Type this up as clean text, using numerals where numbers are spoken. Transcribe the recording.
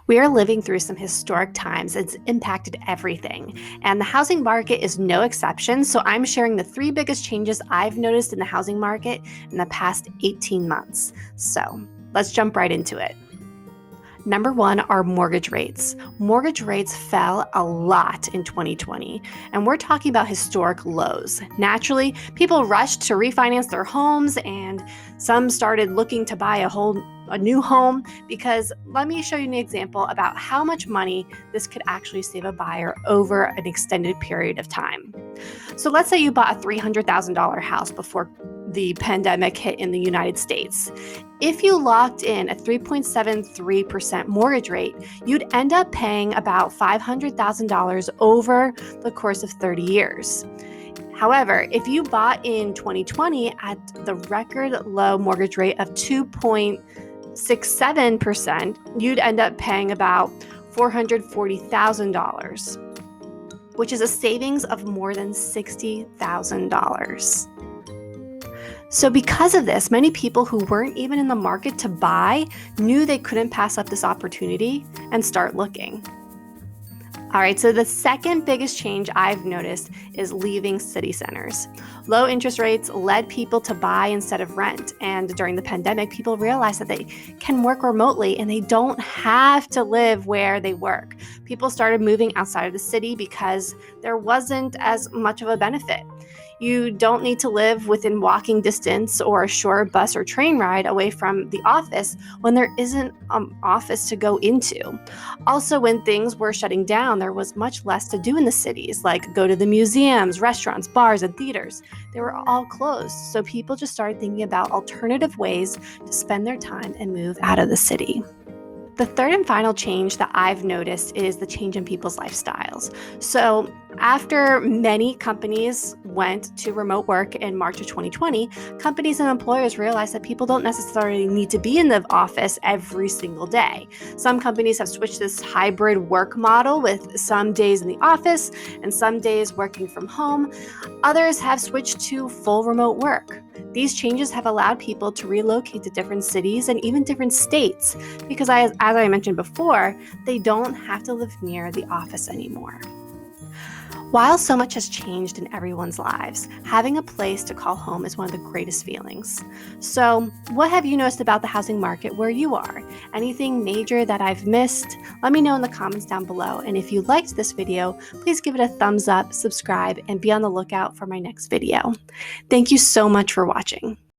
We are living through some historic times. It's impacted everything, and the housing market is no exception. So I'm sharing the 3 biggest changes I've noticed in the housing market in the past 18 months. So let's jump right into it. Number 1 are mortgage rates. Mortgage rates fell a lot in 2020, and we're talking about historic lows. Naturally, people rushed to refinance their homes, and some started looking to buy a new home, because let me show you an example about how much money this could actually save a buyer over an extended period of time. So let's say you bought a $300,000 house before the pandemic hit in the United States. If you locked in a 3.73% mortgage rate, you'd end up paying about $500,000 over the course of 30 years. However, if you bought in 2020 at the record low mortgage rate of 2.67%, you'd end up paying about $440,000, which is a savings of more than $60,000. So because of this, many people who weren't even in the market to buy knew they couldn't pass up this opportunity and start looking. All right, so the second biggest change I've noticed is leaving city centers. Low interest rates led people to buy instead of rent. And during the pandemic, people realized that they can work remotely and they don't have to live where they work. People started moving outside of the city because there wasn't as much of a benefit. You don't need to live within walking distance or a short bus or train ride away from the office when there isn't an office to go into. Also, when things were shutting down, there was much less to do in the cities, like go to the museums, restaurants, bars, and theaters. They were all closed, so people just started thinking about alternative ways to spend their time and move out of the city. The third and final change that I've noticed is the change in people's lifestyles. So after many companies went to remote work in March of 2020, companies and employers realized that people don't necessarily need to be in the office every single day. Some companies have switched this hybrid work model with some days in the office and some days working from home. Others have switched to full remote work. These changes have allowed people to relocate to different cities and even different states because, as I mentioned before, they don't have to live near the office anymore. While so much has changed in everyone's lives, having a place to call home is one of the greatest feelings. So, what have you noticed about the housing market where you are? Anything major that I've missed? Let me know in the comments down below. And if you liked this video, please give it a thumbs up, subscribe, and be on the lookout for my next video. Thank you so much for watching.